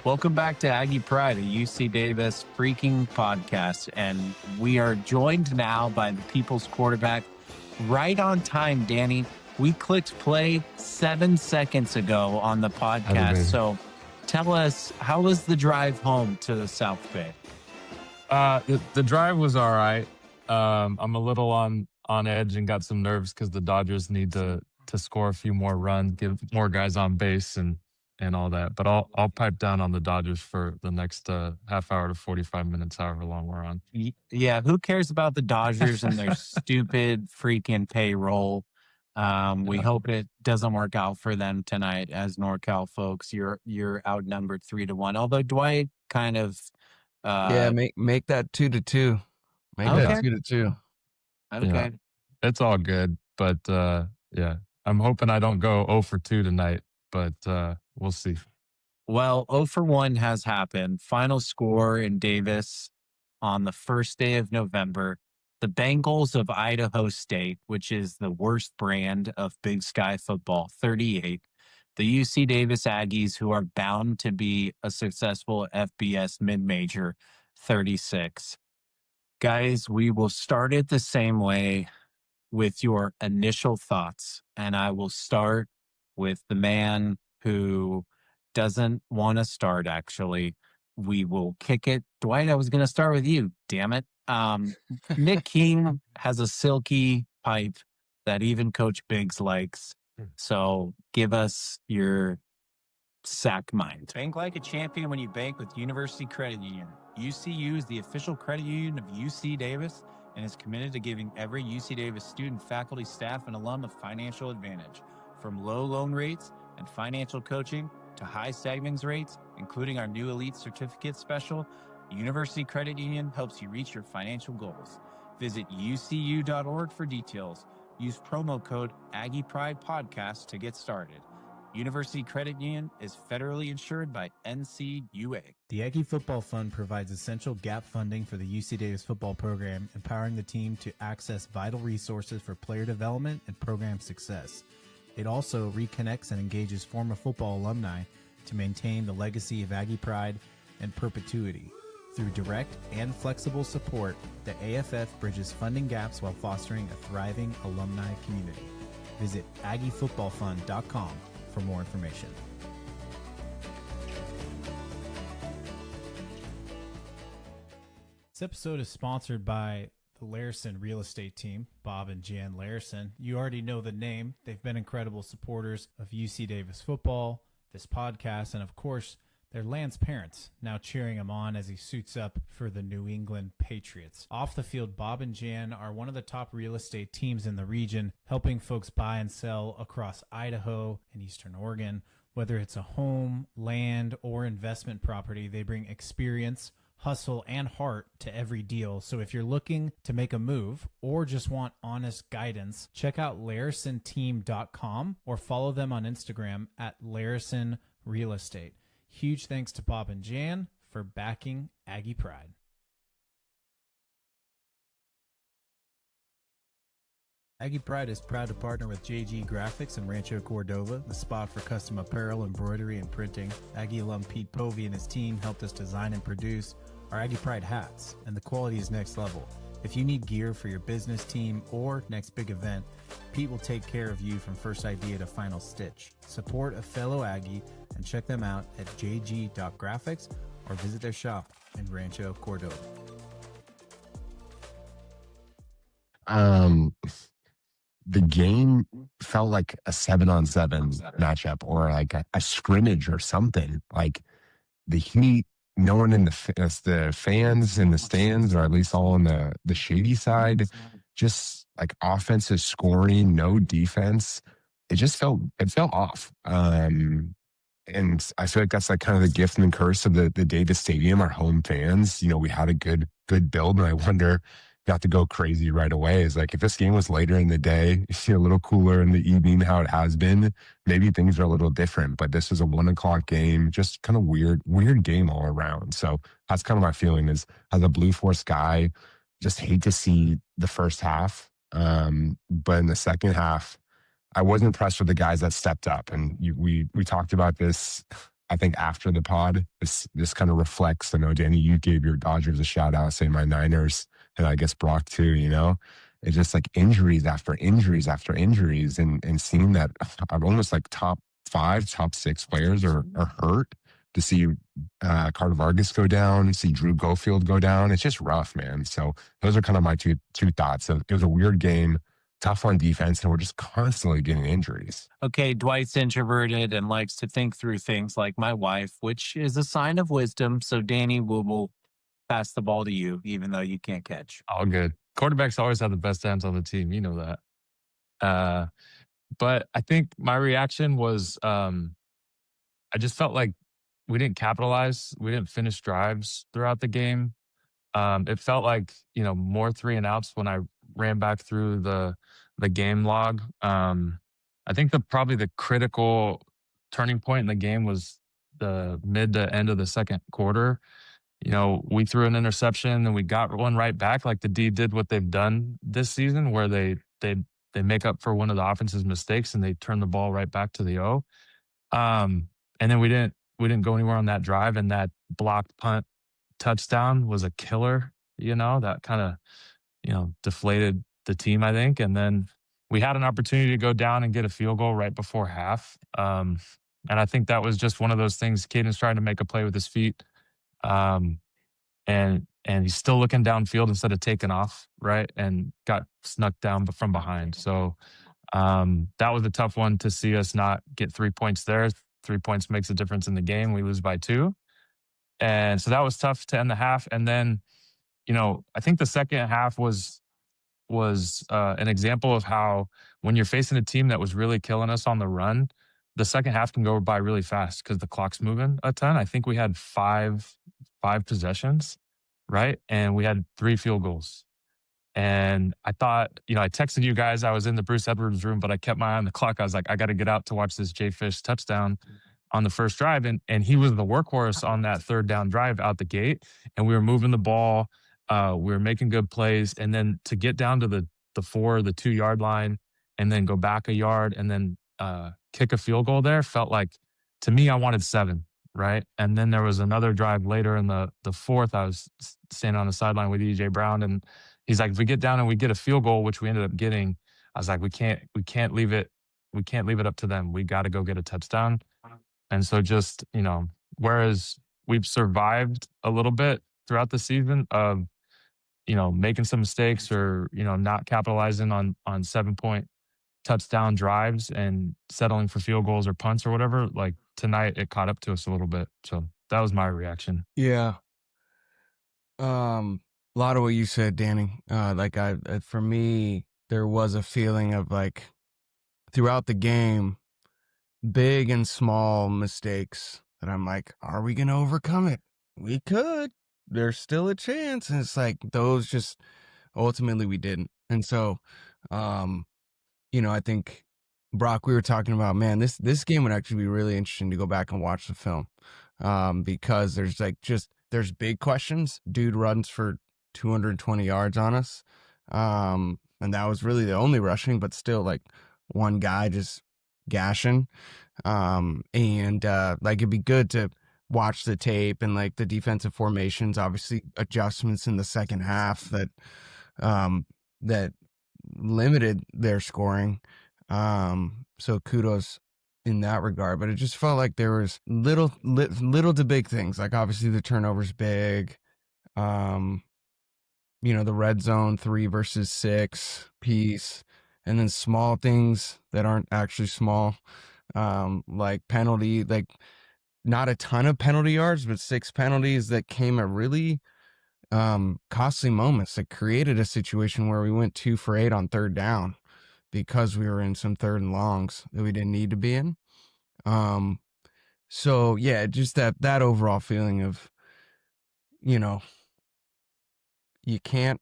Welcome back to Aggie Pride, a UC Davis freaking podcast. And we are joined now by the people's quarterback. Right on time, Danny. We clicked play 7 seconds ago on the podcast. So tell us, how was the drive home to the South Bay? The drive was all right. I'm a little on edge and got some nerves because the Dodgers need to score a few more runs, give more guys on base and all that. But I'll pipe down on the Dodgers for the next half hour to 45 minutes, however long we're on. Yeah, who cares about the Dodgers and their stupid freaking payroll? We hope it doesn't work out for them tonight. As NorCal folks, you're outnumbered 3-1. Although Dwight kind of make that 2-2. Make that 2-2. Okay. Yeah, it's all good, but I'm hoping I don't go 0 for 2 tonight, but we'll see. Well, 0 for 1 has happened. Final score in Davis on the first day of November. The Bengals of Idaho State, which is the worst brand of Big Sky football, 38. The UC Davis Aggies, who are bound to be a successful FBS mid-major, 36. Guys, we will start it the same way with your initial thoughts. And I will start with the man who doesn't want to start, actually. We will kick it. Dwight, I was going to start with you. Damn it. Nick King has a silky pipe that even Coach Biggs likes. So give us your sack mind. Bank like a champion when you bank with University Credit Union. UCU is the official credit union of UC Davis and is committed to giving every UC Davis student, faculty, staff, and alum a financial advantage. From low loan rates and financial coaching to high savings rates, including our new Elite Certificate Special, University Credit Union helps you reach your financial goals. Visit ucu.org for details. Use promo code Aggie Pride Podcast to get started. University Credit Union is federally insured by NCUA. The Aggie Football Fund provides essential gap funding for the UC Davis football program, empowering the team to access vital resources for player development and program success. It also reconnects and engages former football alumni to maintain the legacy of Aggie Pride and perpetuity. Through direct and flexible support, the AFF bridges funding gaps while fostering a thriving alumni community. Visit AggieFootballFund.com for more information. This episode is sponsored by the Larison Real Estate Team, Bob and Jan Larison. You already know the name. They've been incredible supporters of UC Davis football, this podcast, and of course, they're Lance's parents, now cheering him on as he suits up for the New England Patriots. Off the field, Bob and Jan are one of the top real estate teams in the region, helping folks buy and sell across Idaho and Eastern Oregon. Whether it's a home, land, or investment property, they bring experience, hustle, and heart to every deal. So if you're looking to make a move or just want honest guidance, check out LarisonTeam.com or follow them on Instagram at Larison Real Estate. Huge thanks to Bob and Jan for backing Aggie Pride. Aggie Pride is proud to partner with JG Graphics in Rancho Cordova, the spot for custom apparel, embroidery, and printing. Aggie alum Pete Povey and his team helped us design and produce our Aggie Pride hats, and the quality is next level. If you need gear for your business, team, or next big event, Pete will take care of you from first idea to final stitch. Support a fellow Aggie and check them out at jg.graphics or visit their shop in Rancho Cordova. The game felt like a 7-on-7 matchup or like a scrimmage or something. Like the heat, no one in the fans in the stands, or at least all on the shady side, just like offensive scoring, no defense. It felt off. And I feel like that's like kind of the gift and curse of the Davis Stadium, our home fans. You know, we had a good build, and I wonder, got to go crazy right away. Is like, if this game was later in the day, a little cooler in the evening, how it has been, maybe things are a little different. But this was a 1:00 game, just kind of weird game all around. So that's kind of my feeling is, as a Blue Force guy, just hate to see the first half. But in the second half, I was impressed with the guys that stepped up. And we talked about this I think after the pod, this kind of reflects. I know, Danny, you gave your Dodgers a shout out, say my Niners, and I guess Brock too, you know? It's just like injuries after injuries after injuries, and seeing that I'm almost like top 5, top 6 players are hurt. To see Carter Vargas go down, see Drew Cofield go down, it's just rough, man. So those are kind of my two thoughts. So it was a weird game, tough on defense, and we're just constantly getting injuries. Okay, Dwight's introverted and likes to think through things like my wife, which is a sign of wisdom. So Danny will pass the ball to you, even though you can't catch. All good. Quarterbacks always have the best hands on the team. You know that. But I think my reaction was I just felt like we didn't capitalize. We didn't finish drives throughout the game. It felt like, more 3 and outs when I ran back through the game log. I think probably the critical turning point in the game was the mid to end of the second quarter. We threw an interception and we got one right back, like the D did what they've done this season, where they make up for one of the offense's mistakes and they turn the ball right back to the O. And then we didn't go anywhere on that drive, and that blocked punt touchdown was a killer. That kind of deflated the team, I think. And then we had an opportunity to go down and get a field goal right before half. And I think that was just one of those things. Caden's trying to make a play with his feet. And he's still looking downfield instead of taking off, right? And got snuck down from behind. So that was a tough one to see us not get 3 points there. 3 points makes a difference in the game. We lose by 2. And so that was tough to end the half. And then, I think the second half was an example of how when you're facing a team that was really killing us on the run, the second half can go by really fast because the clock's moving a ton. I think we had five possessions, right? And we had 3 field goals. And I thought, I texted you guys. I was in the Bruce Edwards room, but I kept my eye on the clock. I was like, I got to get out to watch this Jay Fish touchdown on the first drive. And he was the workhorse on that third down drive out the gate. And we were moving the ball. We were making good plays. And then to get down to the 2-yard line and then go back a yard and then kick a field goal there felt like, to me, I wanted 7. Right. And then there was another drive later in the fourth. I was standing on the sideline with EJ Brown, and he's like, if we get down and we get a field goal, which we ended up getting, I was like, we can't leave it. We can't leave it up to them. We got to go get a touchdown. And so just, whereas we've survived a little bit throughout the season of, making some mistakes or, not capitalizing on 7-point touchdown drives and settling for field goals or punts or whatever, like tonight it caught up to us a little bit. So that was my reaction. Yeah. A lot of what you said, Danny. For me, there was a feeling of like throughout the game, big and small mistakes that I'm like, are we going to overcome it? We could. There's still a chance. And it's like those just ultimately we didn't. And so, I think, Brock, we were talking about, man, this game would actually be really interesting to go back and watch the film because there's big questions. Dude runs for 220 yards on us. And that was really the only rushing, but still like one guy just gashing. It'd be good to watch the tape and like the defensive formations, obviously adjustments in the second half that limited their scoring. So kudos in that regard, but it just felt like there was little to big things. Like obviously the turnover's big. The red zone 3 versus 6 piece, and then small things that aren't actually small. Like penalty, like not a ton of penalty yards, but 6 penalties that came at really costly moments that created a situation where we went 2 for 8 on third down because we were in some third and longs that we didn't need to be in. So yeah, just that overall feeling of, you can't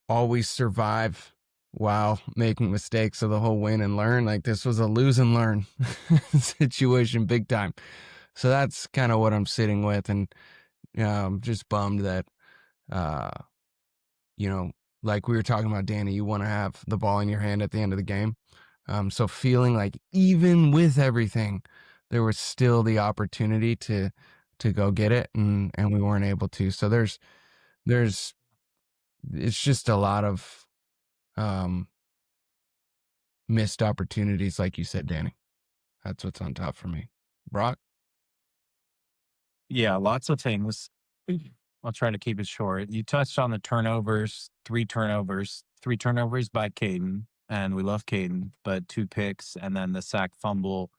always survive while making mistakes. So the whole win and learn, like this was a lose and learn situation big time. So that's kind of what I'm sitting with. And I'm just bummed that, like we were talking about, Danny, you want to have the ball in your hand at the end of the game. So feeling like even with everything, there was still the opportunity to go get it, and we weren't able to. So there's it's just a lot of missed opportunities, like you said, Danny. That's what's on top for me. Brock? Yeah, lots of things. I'll try to keep it short. You touched on the turnovers, three turnovers by Caden, and we love Caden, but 2 picks, and then the sack fumble,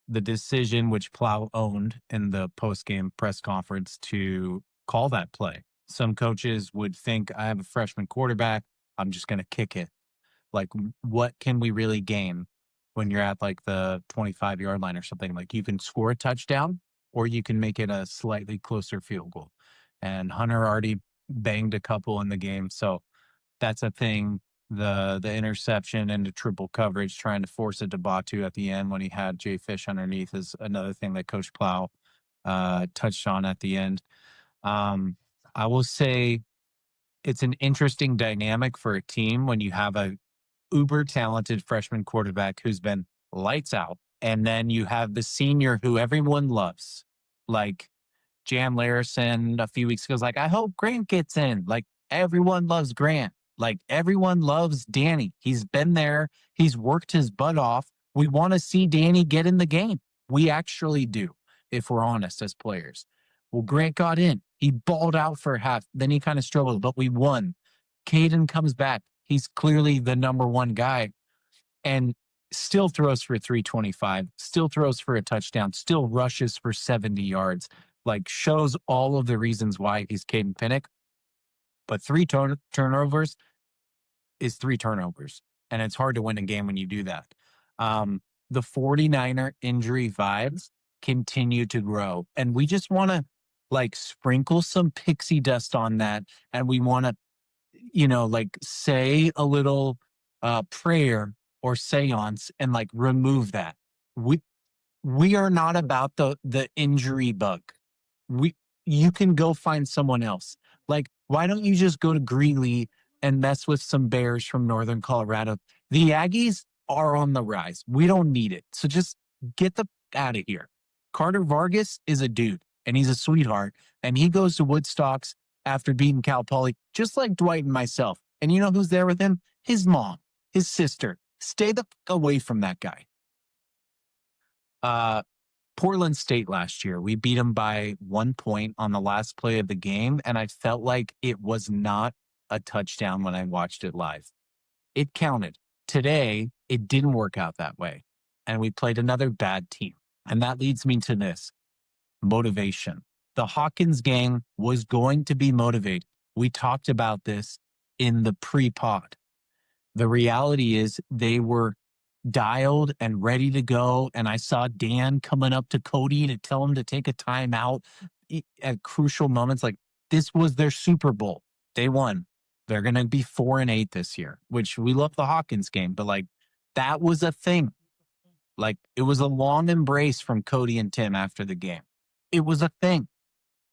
the decision which Plow owned in the post-game press conference to call that play. Some coaches would think, I have a freshman quarterback, I'm just going to kick it. Like, what can we really gain when you're at like the 25-yard line or something? Like, you can score a touchdown or you can make it a slightly closer field goal. And Hunter already banged a couple in the game. So that's a thing. The interception into triple coverage, trying to force it to Batu at the end when he had Jay Fish underneath, is another thing that Coach Plow touched on at the end. I will say it's an interesting dynamic for a team when you have a uber talented freshman quarterback who's been lights out, and then you have the senior who everyone loves, like Jan Larison a few weeks ago was like, I hope Grant gets in. Like, everyone loves Grant. Like, everyone loves Danny. He's been there. He's worked his butt off. We want to see Danny get in the game. We actually do, if we're honest as players. Well, Grant got in. He balled out for half. Then he kind of struggled, but we won. Caden comes back. He's clearly the number one guy and still throws for 325, still throws for a touchdown, still rushes for 70 yards. Like, shows all of the reasons why he's Caden Pinnick. But 3 turnovers is 3 turnovers. And it's hard to win a game when you do that. The 49er injury vibes continue to grow. And we just want to like sprinkle some pixie dust on that. And we want to, like say a little prayer or seance and like remove that. We are not about the injury bug. You can go find someone else. Like, why don't you just go to Greeley and mess with some Bears from Northern Colorado? The Aggies are on the rise. We don't need it. So just get the out of here. Carter Vargas is a dude and he's a sweetheart, and he goes to Woodstocks after beating Cal Poly, just like Dwight and myself. And you know who's there with him? His mom, his sister. Stay the fuck away from that guy. Portland State last year, we beat them by 1 point on the last play of the game, and I felt like it was not a touchdown when I watched it live. It counted. Today, it didn't work out that way, and we played another bad team. And that leads me to this: motivation. The Hawkins gang was going to be motivated. We talked about this in the pre-pod. The reality is they were dialed and ready to go. And I saw Dan coming up to Cody to tell him to take a timeout at crucial moments. Like, this was their Super Bowl. They won. They're going to be 4-8 this year, which we love the Hawkins game, but like, that was a thing. Like, it was a long embrace from Cody and Tim after the game. It was a thing.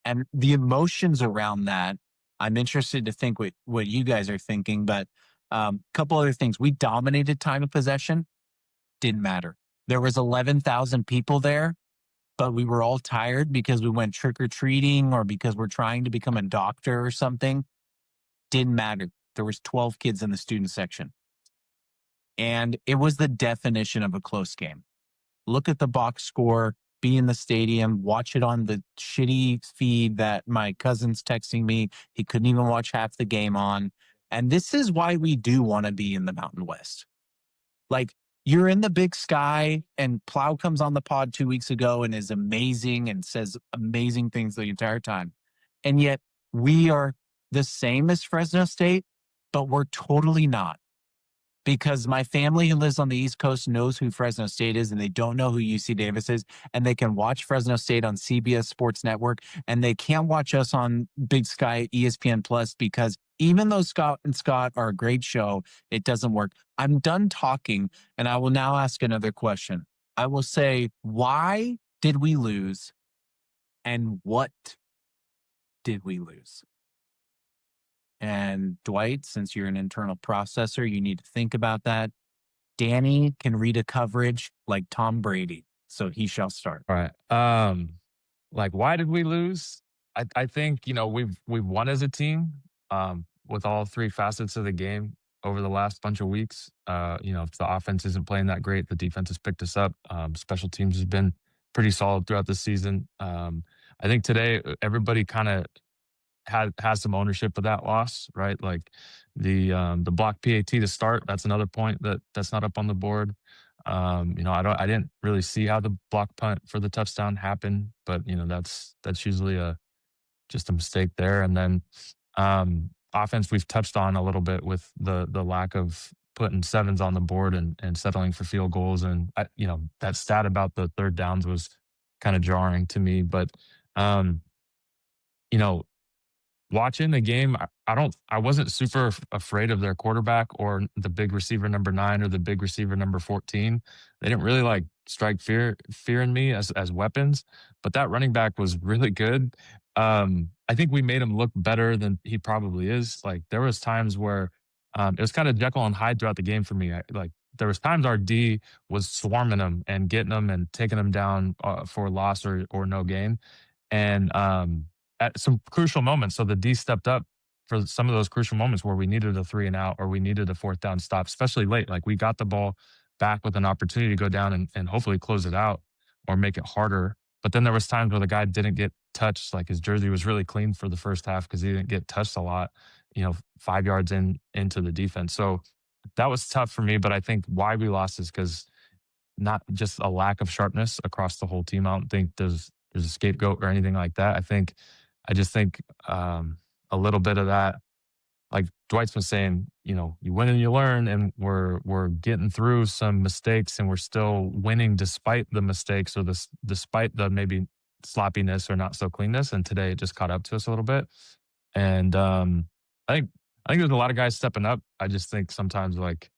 And the emotions around that, I'm interested to think what you guys are thinking, but a couple other things. We dominated time of possession. Didn't matter. There was 11,000 people there, but we were all tired because we went trick-or-treating or because we're trying to become a doctor or something. Didn't matter. There was 12 kids in the student section. And it was the definition of a close game. Look at the box score, be in the stadium, watch it on the shitty feed that my cousin's texting me. He couldn't even watch half the game on. And this is why we do want to be in the Mountain West. Like, you're in the Big Sky, and Plow comes on the pod 2 weeks ago and is amazing and says amazing things the entire time. And yet we are the same as Fresno State, but we're totally not. Because my family who lives on the East Coast knows who Fresno State is, and they don't know who UC Davis is, and they can watch Fresno State on CBS Sports Network, and they can't watch us on Big Sky ESPN Plus, because even though Scott and Scott are a great show, it doesn't work. I'm done talking, and I will now ask another question. I will say, why did we lose, and what did we lose? And Dwight, since you're an internal processor, you need to think about that. Danny can read a coverage like Tom Brady, so he shall start. All right. Like, why did we lose? I think, we've won as a team, with all three facets of the game over the last bunch of weeks. If the offense isn't playing that great, the defense has picked us up. Special teams has been pretty solid throughout the season. I think today everybody kind of has some ownership of that loss, right? Like the block PAT to start. That's another point that's not up on the board. I didn't really see how the block punt for the touchdown happened, but that's usually just a mistake there. And then offense we've touched on a little bit with the lack of putting sevens on the board and settling for field goals. And that stat about the third downs was kind of jarring to me. But watching the game, I wasn't super afraid of their quarterback or the big receiver number 9 or the big receiver number 14. They didn't really like strike fear in me as weapons, but that running back was really good. I think we made him look better than he probably is. Like there was times where it was kind of Jekyll and Hyde throughout the game for me. There was times our D was swarming him and getting him and taking him down for a loss or no gain. And at some crucial moments, so the D stepped up for some of those crucial moments where we needed a 3 and out or we needed a 4th down stop, especially late. Like we got the ball back with an opportunity to go down and hopefully close it out or make it harder. But then there was times where the guy didn't get touched. Like his jersey was really clean for the first half because he didn't get touched a lot, 5 yards into the defense. So that was tough for me. But I think why we lost is because not just a lack of sharpness across the whole team. I don't think there's a scapegoat or anything like that. I just think a little bit of that, like Dwight's been saying, you win and you learn, and we're getting through some mistakes, and we're still winning despite the mistakes or despite the maybe sloppiness or not so cleanness. And today it just caught up to us a little bit. And I think there's a lot of guys stepping up. I just think sometimes the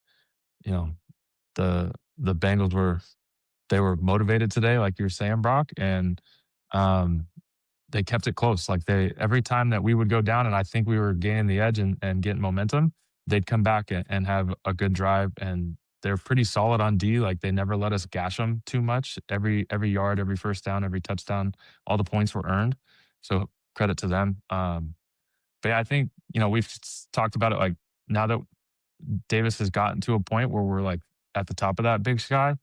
Bengals were motivated today, like you were saying, Brock, and they kept it close. Like every time that we would go down and I think we were gaining the edge and getting momentum, they'd come back and have a good drive. And they're pretty solid on D. Like they never let us gash them too much. Every yard, every first down, every touchdown, all the points were earned. So credit to them. But yeah, I think, we've talked about it. Like now that Davis has gotten to a point where we're like at the top of that Big Sky,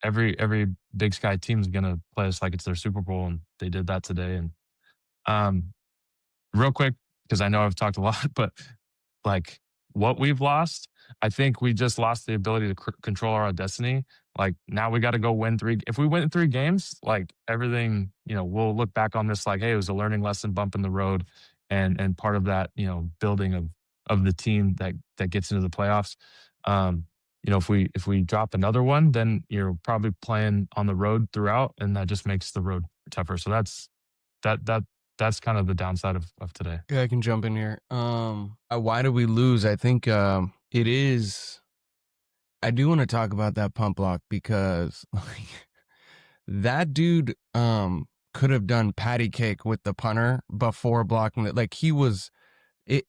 every Big Sky team is going to play us like it's their Super Bowl, and they did that today. And real quick, because I know I've talked a lot, but like what we've lost, I think we just lost the ability to control our destiny. Like now we got to go win 3. If we win 3 games, like everything, we'll look back on this like, hey, it was a learning lesson, bump in the road, and part of that, building of the team that gets into the playoffs. If we drop another one, then you're probably playing on the road throughout, and that just makes the road tougher. So that's kind of the downside of today. Yeah, I can jump in here. Why did we lose? I think it is. I do want to talk about that pump block because that dude could have done patty cake with the punter before blocking it. Like he was it.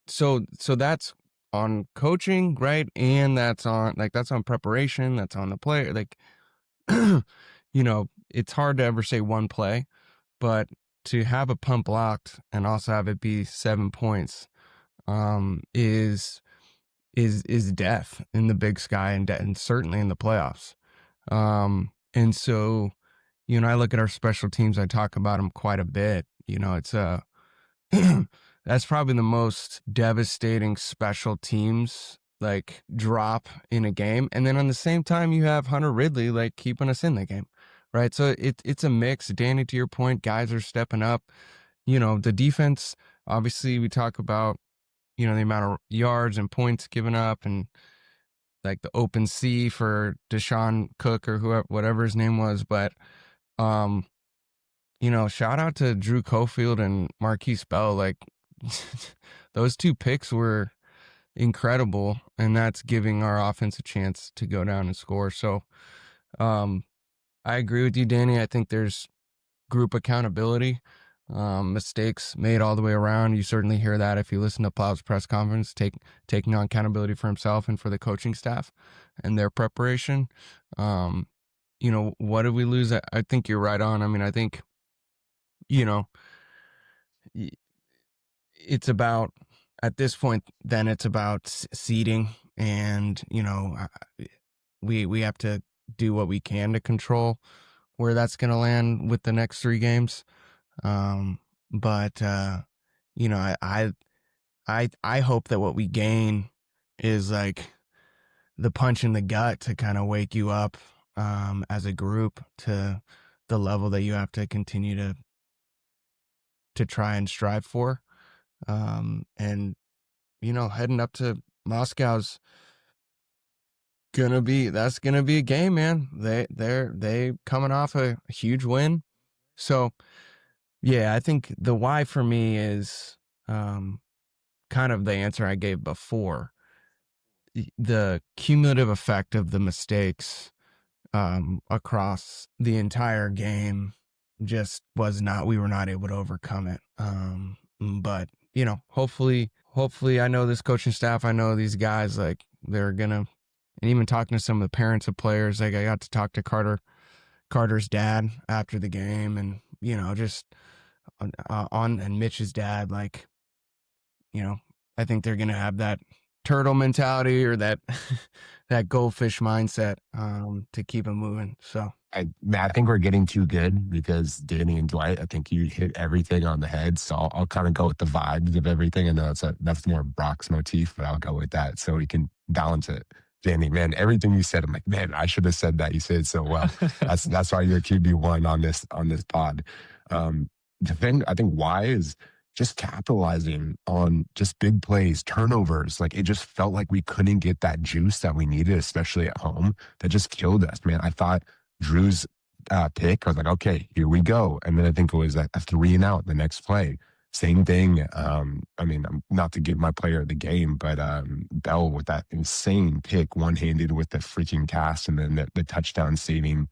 So that's on coaching, right? And that's on preparation. That's on the player. Like, it's hard to ever say one play, but to have a pump blocked and also have it be 7 points is death in the Big Sky and certainly in the playoffs. And so, I look at our special teams. I talk about them quite a bit. It's that's probably the most devastating special teams like drop in a game. And then on the same time, you have Hunter Ridley like keeping us in the game, right? So it's a mix. Danny, to your point, guys are stepping up. The defense, obviously we talk about, the amount of yards and points given up and like the open C for Deshaun Cook or whoever, whatever his name was. But, shout out to Drew Cofield and Marquise Bell. Like those 2 picks were incredible, and that's giving our offense a chance to go down and score. So I agree with you, Danny. I think there's group accountability. Mistakes made all the way around. You certainly hear that if you listen to Plow's press conference, taking on accountability for himself and for the coaching staff and their preparation. What did we lose? I think you're right on. I mean, I think, it's about, at this point, then it's about seeding, and we have to do what we can to control where that's going to land with the next 3 games. But I hope that what we gain is like the punch in the gut to kind of wake you up as a group to the level that you have to continue to try and strive for. And heading up to Moscow's that's gonna be a game, man. They coming off a huge win. So yeah, I think the why for me is kind of the answer I gave before. The cumulative effect of the mistakes across the entire game just we were not able to overcome it. But hopefully I know this coaching staff, I know these guys, like they're gonna, and even talking to some of the parents of players, like I got to talk to Carter's dad after the game, and just and Mitch's dad, like I think they're gonna have that turtle mentality or that that goldfish mindset to keep them moving. So I think we're getting too good because Danny and Dwight, I think you hit everything on the head. So I'll kind of go with the vibes of everything. I know that's more Brock's motif, but I'll go with that so we can balance it. Danny, man, everything you said, I'm like, man, I should have said that. You said it so well. That's why you're QB1 on this pod. The thing I think why is just capitalizing on just big plays, turnovers. Like it just felt like we couldn't get that juice that we needed, especially at home. That just killed us, man. I thought Drew's pick, I was like, okay, here we go. And then I think it was a 3 and out the next play. Same thing. I mean, not to give my player of the game, but Bell with that insane pick, one-handed with the freaking cast, and then the touchdown saving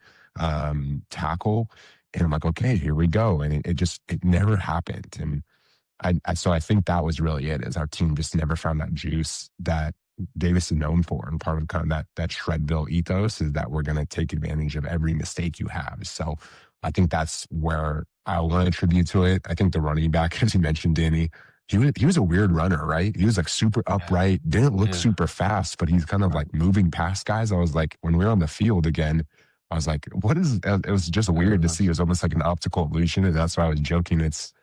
tackle. And I'm like, okay, here we go. And it never happened. And so I think that was really it, is our team just never found that juice that Davis is known for. And part of kind of that Shredville ethos is that we're going to take advantage of every mistake you have. So I think that's where I want to attribute to it. I think the running back, as you mentioned, Danny, he was a weird runner, right? He was like super upright, didn't look super fast, but he's kind of like moving past guys. I was like, when we were on the field again, I was like, what is, it was just weird to see. It was almost like an optical illusion. And that's why I was joking. It's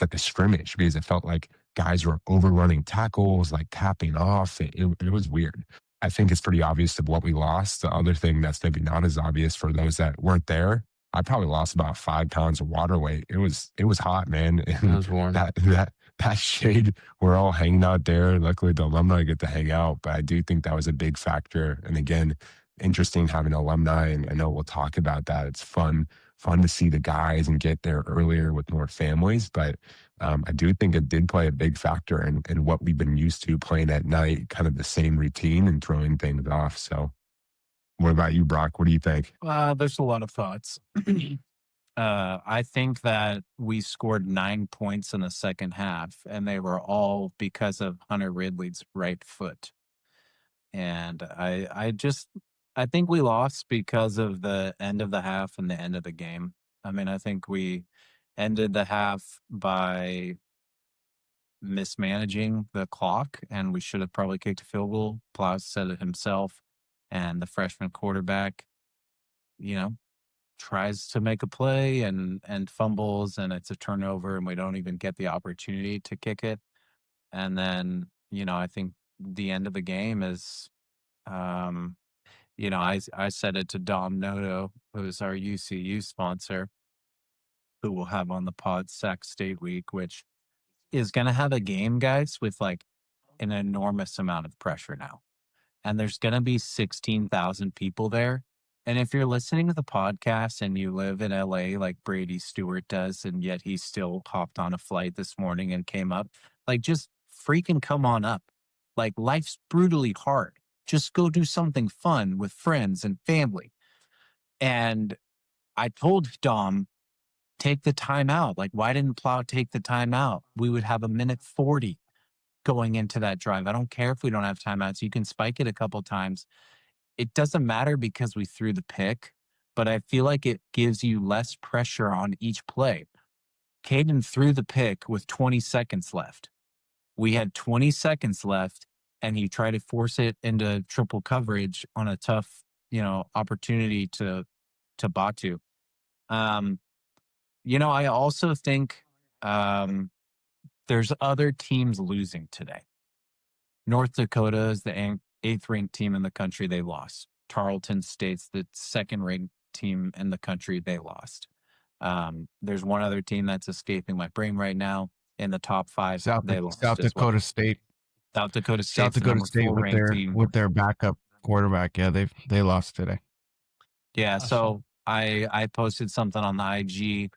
like a scrimmage because it felt like guys were overrunning tackles, like tapping off. It was weird. I think it's pretty obvious of what we lost. The other thing that's maybe not as obvious for those that weren't there, I probably lost about 5 pounds of water weight. It was hot, man. And It was warm. that shade, we're all hanging out there. Luckily, the alumni get to hang out, but I do think that was a big factor. And again, interesting having alumni, and I know we'll talk about that. It's fun to see the guys and get there earlier with more families. But I do think it did play a big factor in what we've been used to playing at night, kind of the same routine and throwing things off. So what about you, Brock? What do you think? There's a lot of thoughts. I think that we scored 9 points in the second half, and they were all because of Hunter Ridley's right foot. And I think we lost because of the end of the half and the end of the game. I mean, I think we ended the half by mismanaging the clock, and we should have probably kicked a field goal. Plow said it himself, and the freshman quarterback, tries to make a play and fumbles, and it's a turnover, and we don't even get the opportunity to kick it. And then, I think the end of the game is, I said it to Dom Noto, who's our UCU sponsor, who we'll have on the pod, Sac State Week, which is going to have a game, guys, with like an enormous amount of pressure now. And there's going to be 16,000 people there. And if you're listening to the podcast and you live in LA like Brady Stewart does, and yet he still hopped on a flight this morning and came up, like just freaking come on up. Like life's brutally hard. Just go do something fun with friends and family. And I told Dom take the timeout. Like, why didn't Plow take the timeout? We would have a minute 40 going into that drive. I don't care if we don't have timeouts. You can spike it a couple times. It doesn't matter because we threw the pick, but I feel like it gives you less pressure on each play. Caden threw the pick with 20 seconds left. We had 20 seconds left, and he tried to force it into triple coverage on a tough, opportunity to Batu. I also think there's other teams losing today. North Dakota is the 8th ranked team in the country. They lost. Tarleton State's the 2nd ranked team in the country. They lost. There's one other team that's escaping my brain right now in the top 5. They lost South as Dakota well. State. South Dakota State. South Dakota State with their backup quarterback. Yeah, they lost today. Yeah, so I posted something on the IG,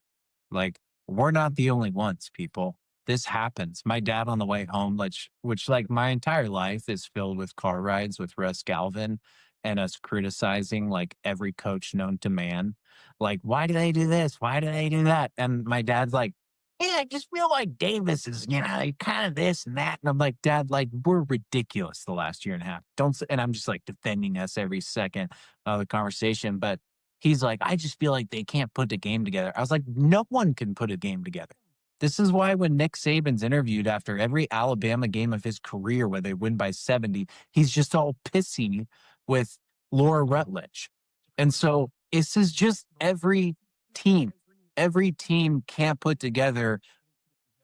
like, we're not the only ones, people. This happens. My dad on the way home, which like my entire life is filled with car rides with Russ Galvin and us criticizing like every coach known to man. Like, why do they do this? Why do they do that? And my dad's like, yeah, I just feel like Davis is, kind of this and that. And I'm like, Dad, like, we're ridiculous the last year and a half. And I'm just like defending us every second of the conversation. But he's like, I just feel like they can't put a game together. I was like, no one can put a game together. This is why when Nick Saban's interviewed after every Alabama game of his career where they win by 70, he's just all pissy with Laura Rutledge. And so this is just every team. Every team can't put together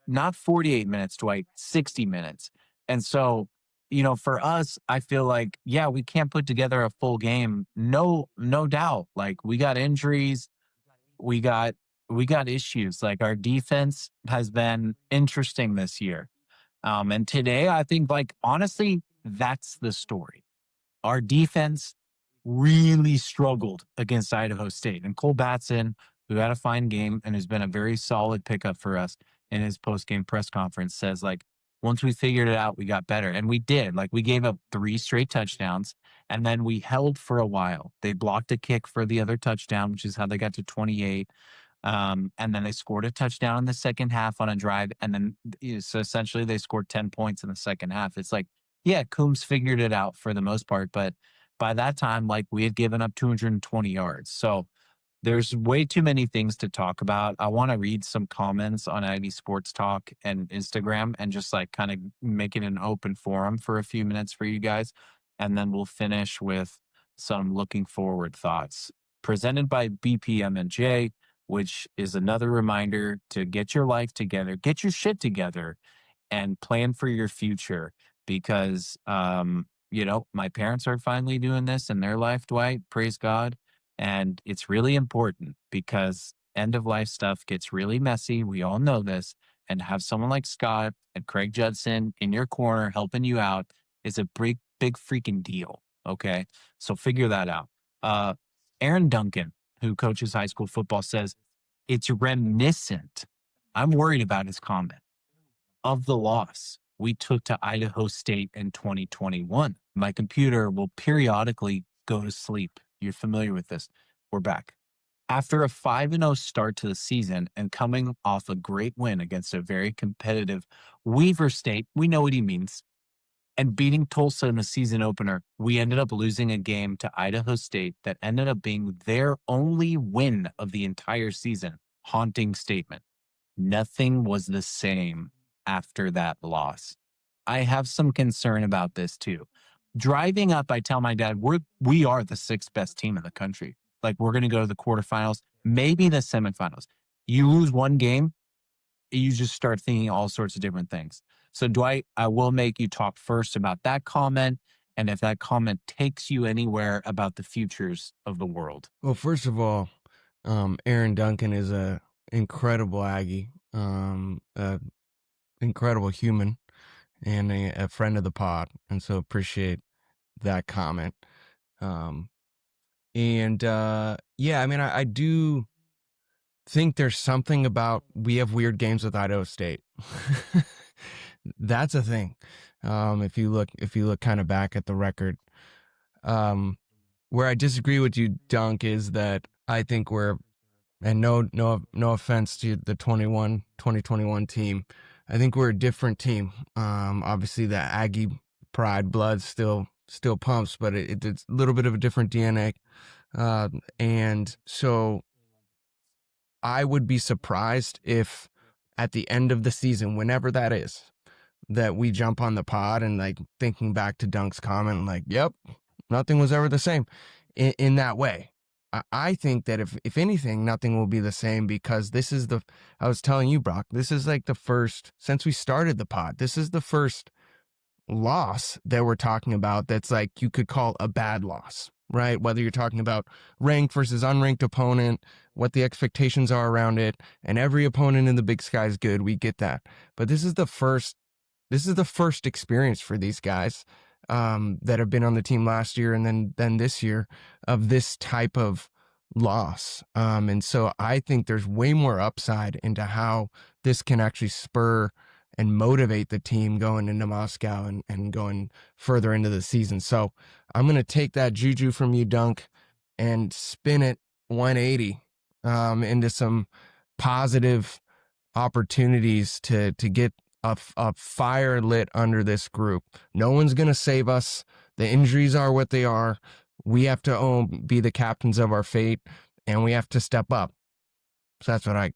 not 48 minutes, Dwight, 60 minutes. And so, for us, I feel like, yeah, we can't put together a full game. No doubt. Like, we got injuries. We got issues. Like, our defense has been interesting this year. And today, I think, like, honestly, that's the story. Our defense really struggled against Idaho State. And Cole Batson, who had a fine game and has been a very solid pickup for us in his post-game press conference, says, like, once we figured it out, we got better. And we did. Like, we gave up 3 straight touchdowns, and then we held for a while. They blocked a kick for the other touchdown, which is how they got to 28. And then they scored a touchdown in the second half on a drive. And then, so essentially they scored 10 points in the second half. It's like, yeah, Coombs figured it out for the most part. But by that time, like, we had given up 220 yards. So there's way too many things to talk about. I want to read some comments on Aggie Sports Talk and Instagram and just like kind of make it an open forum for a few minutes for you guys. And then we'll finish with some looking forward thoughts presented by BPM&J, which is another reminder to get your life together, get your shit together, and plan for your future. Because, my parents are finally doing this in their life, Dwight, praise God. And it's really important because end of life stuff gets really messy. We all know this. And have someone like Scott and Craig Judson in your corner helping you out is a big freaking deal. Okay. So figure that out. Aaron Duncan, who coaches high school football, says it's reminiscent. I'm worried about his comment of the loss we took to Idaho State in 2021. My computer will periodically go to sleep. You're familiar with this. We're back. After a 5-0 start to the season and coming off a great win against a very competitive Weaver State, we know what he means, and beating Tulsa in the season opener, we ended up losing a game to Idaho State that ended up being their only win of the entire season. Haunting statement. Nothing was the same after that loss. I have some concern about this too. Driving up, I tell my dad, we are the 6th best team in the country. Like, we're going to go to the quarterfinals, maybe the semifinals. You lose one game, you just start thinking all sorts of different things. So, Dwight, I will make you talk first about that comment, and if that comment takes you anywhere about the futures of the world. Well, first of all, Aaron Duncan is a incredible Aggie, a incredible human, and a friend of the pod, and so appreciate that comment. Yeah, I mean, I do think there's something about we have weird games with Idaho State. That's a thing. If you look kind of back at the record, where I disagree with you, Dunk, is that I think we're And no offense to the 2021 team. I think we're a different team. Obviously the Aggie pride blood still pumps, but it's a little bit of a different DNA. And so I would be surprised if at the end of the season, whenever that is, that we jump on the pod and like thinking back to Dunk's comment, like, yep, nothing was ever the same in that way. I think that if anything, nothing will be the same, because this is I was telling you, Brock, this is like the first, since we started the pod, this is the first loss that we're talking about that's like you could call a bad loss, right? Whether you're talking about ranked versus unranked opponent, what the expectations are around it, and every opponent in the Big Sky is good. We get that. But this is the first experience for these guys that have been on the team last year and then this year of this type of loss. And so I think there's way more upside into how this can actually spur and motivate the team going into Moscow and going further into the season. So I'm going to take that juju from you, Dunk, and spin it 180 into some positive opportunities to get a fire lit under this group. No one's going to save us. The injuries are what they are. We have to be the captains of our fate, and we have to step up. So that's what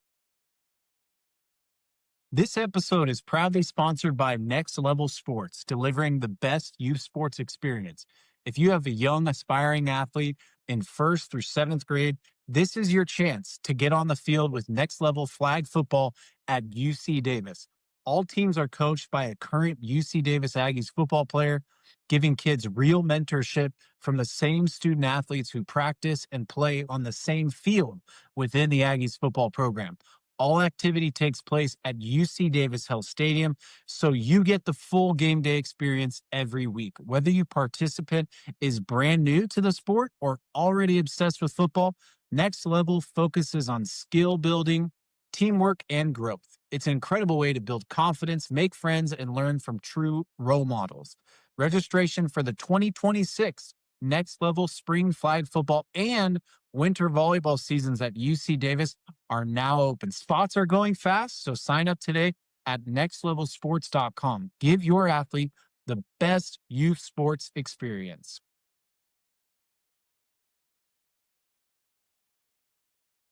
This episode is proudly sponsored by Next Level Sports, delivering the best youth sports experience. If you have a young, aspiring athlete in 1st through 7th grade, this is your chance to get on the field with Next Level flag football at UC Davis. All teams are coached by a current UC Davis Aggies football player, giving kids real mentorship from the same student athletes who practice and play on the same field within the Aggies football program. All activity takes place at UC Davis Health Stadium, so you get the full game day experience every week. Whether your participant is brand new to the sport or already obsessed with football, Next Level focuses on skill building, teamwork, and growth. It's an incredible way to build confidence, make friends, and learn from true role models. Registration for the 2026 Next Level Spring Flag Football and Winter Volleyball seasons at UC Davis are now open. Spots are going fast, so sign up today at nextlevelsports.com. Give your athlete the best youth sports experience.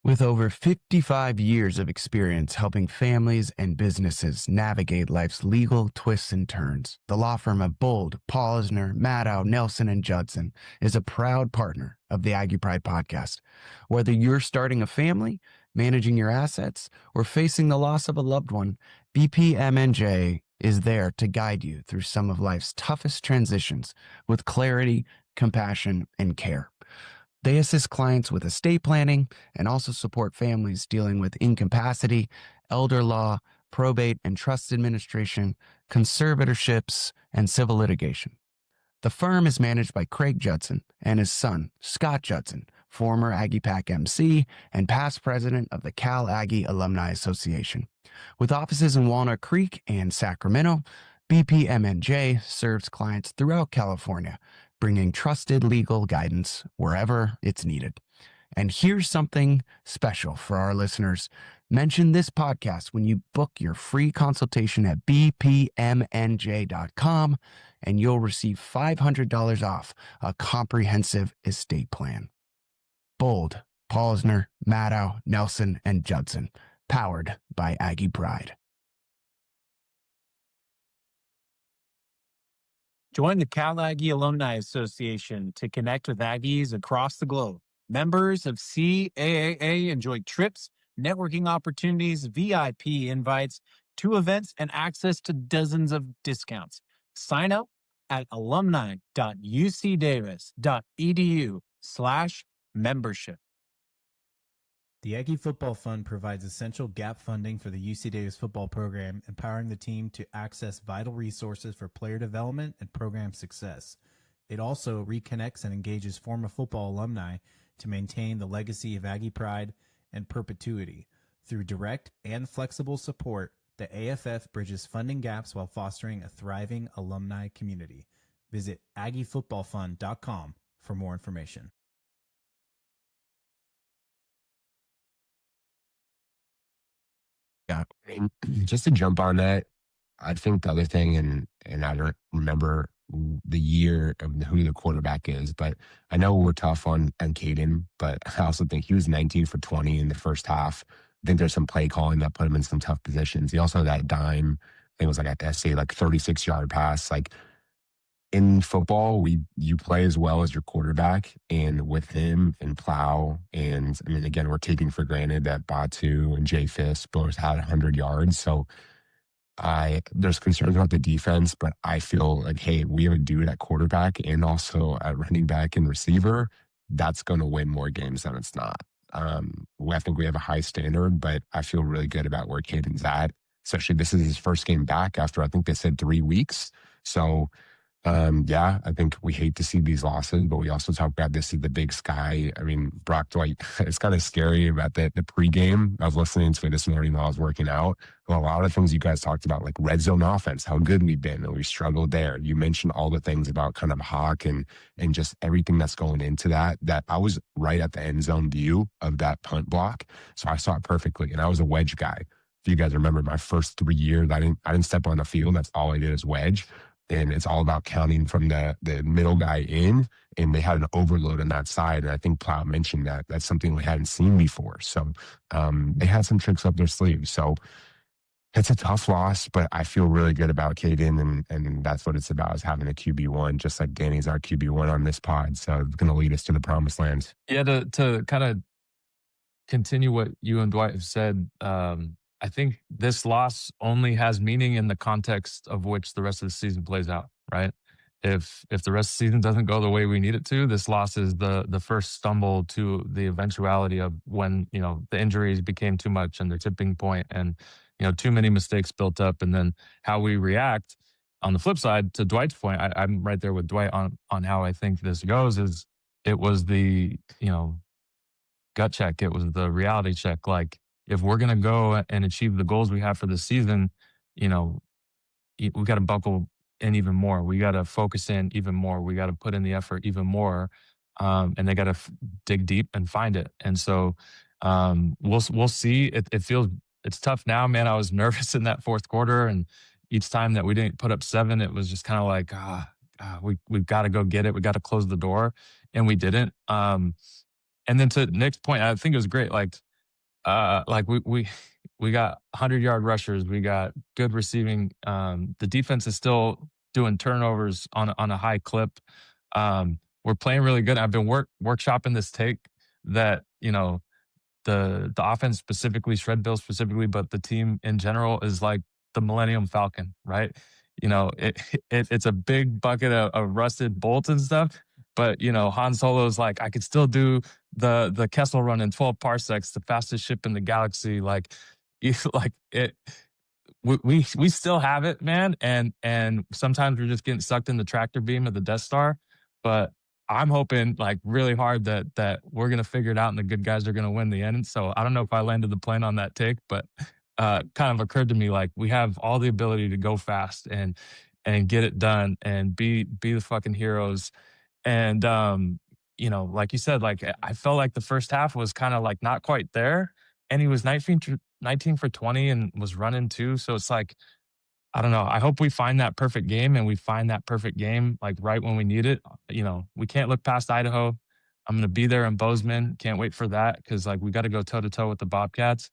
With over 55 years of experience helping families and businesses navigate life's legal twists and turns, the law firm of Bold, Paulsner, Maddow, Nelson, and Judson is a proud partner of the Aggie Pride podcast. Whether you're starting a family, managing your assets, or facing the loss of a loved one, BPMNJ is there to guide you through some of life's toughest transitions with clarity, compassion, and care. They assist clients with estate planning and also support families dealing with incapacity, elder law, probate and trust administration, conservatorships, and civil litigation. The firm is managed by Craig Judson and his son, Scott Judson, former Aggie Pack MC and past president of the Cal Aggie Alumni Association. With offices in Walnut Creek and Sacramento, BPMNJ serves clients throughout California, bringing trusted legal guidance wherever it's needed. And here's something special for our listeners. Mention this podcast when you book your free consultation at bpmnj.com, and you'll receive $500 off a comprehensive estate plan. Bold, Paulsner, Maddow, Nelson, and Judson, powered by Aggie Pride. Join the Cal Aggie Alumni Association to connect with Aggies across the globe. Members of CAAA enjoy trips, networking opportunities, VIP invites to events, and access to dozens of discounts. Sign up at alumni.ucdavis.edu/membership. The Aggie Football Fund provides essential gap funding for the UC Davis football program, empowering the team to access vital resources for player development and program success. It also reconnects and engages former football alumni to maintain the legacy of Aggie pride and perpetuity. Through direct and flexible support, the AFF bridges funding gaps while fostering a thriving alumni community. Visit AggieFootballFund.com for more information. Yeah. And just to jump on that, I think the other thing, and I don't remember the year of who the quarterback is, but I know we're tough on Caden, but I also think he was 19 for 20 in the first half. I think there's some play calling that put him in some tough positions. He also had that dime, I think it was like I say like 36-yard pass. Like in football, you play as well as your quarterback, and with him and Plow, and I mean again, we're taking for granted that Batu and Jay Fisk both had 100 yards, so there's concerns about the defense, but I feel like, hey, we have a dude at quarterback and also at running back and receiver that's going to win more games than it's not. I think we have a high standard, but I feel really good about where Caden's at. Especially this is his first game back after I think they said 3 weeks. So yeah, I think we hate to see these losses, but we also talk about this is the big sky. I mean, Brock Dwight, it's kind of scary about the pregame. I was listening to it this morning while I was working out. Well, a lot of things you guys talked about, like red zone offense, how good we've been, and we struggled there. You mentioned all the things about kind of Hawk and just everything that's going into that I was right at the end zone view of that punt block. So I saw it perfectly. And I was a wedge guy. If you guys remember my first 3 years, I didn't step on the field. That's all I did is wedge. And it's all about counting from the middle guy in, and they had an overload on that side. And I think Plow mentioned that. That's something we hadn't seen before. So they had some tricks up their sleeves. So it's a tough loss, but I feel really good about Caden, and that's what it's about, is having a QB1, just like Danny's our QB1 on this pod. So it's going to lead us to the promised land. Yeah, to kind of continue what you and Dwight have said, I think this loss only has meaning in the context of which the rest of the season plays out, right? If the rest of the season doesn't go the way we need it to, this loss is the first stumble to the eventuality of when, the injuries became too much and the tipping point and, too many mistakes built up. And then how we react on the flip side, to Dwight's point, I'm right there with Dwight on how I think this goes, is it was the, gut check. It was the reality check. Like, if we're going to go and achieve the goals we have for the season, we got to buckle in even more. We got to focus in even more. We got to put in the effort even more. And they got to dig deep and find it. And so we'll see. It feels, it's tough now, man. I was nervous in that fourth quarter. And each time that we didn't put up 7, it was just kind of like, we've got to go get it. We got to close the door. And we didn't. And then to Nick's point, I think it was great. Like we got 100-yard rushers. We got good receiving. The defense is still doing turnovers on a high clip. We're playing really good. I've been workshopping this take that, the offense specifically, Shred Bill specifically, but the team in general is like the Millennium Falcon, right? It's a big bucket of rusted bolts and stuff. But, Han Solo's like, I could still do the Kessel run in 12 parsecs, the fastest ship in the galaxy. Like, we still have it, man. And sometimes we're just getting sucked in the tractor beam of the Death Star. But I'm hoping like really hard that we're going to figure it out and the good guys are going to win the end. So I don't know if I landed the plane on that take, but kind of occurred to me, like, we have all the ability to go fast and get it done and be the fucking heroes. And, like you said, like, I felt like the first half was kind of like not quite there, and he was 19 for 20 and was running too. So it's like, I don't know. I hope we find that perfect game, and we find that perfect game like right when we need it. We can't look past Idaho. I'm going to be there in Bozeman. Can't wait for that, because like we got to go toe to toe with the Bobcats.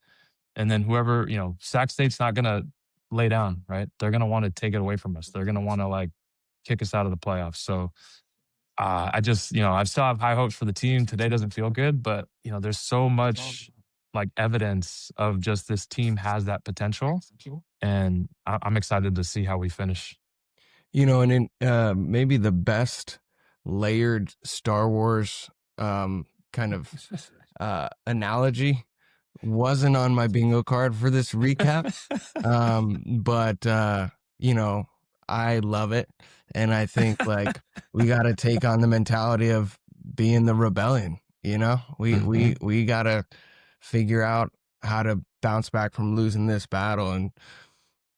And then whoever, Sac State's not going to lay down, right? They're going to want to take it away from us. They're going to want to like kick us out of the playoffs. So I just, I still have high hopes for the team. Today doesn't feel good, but, there's so much like evidence of just this team has that potential. And I'm excited to see how we finish. And in maybe the best layered Star Wars kind of analogy wasn't on my bingo card for this recap. But I love it. And I think like we got to take on the mentality of being the rebellion. We got to figure out how to bounce back from losing this battle and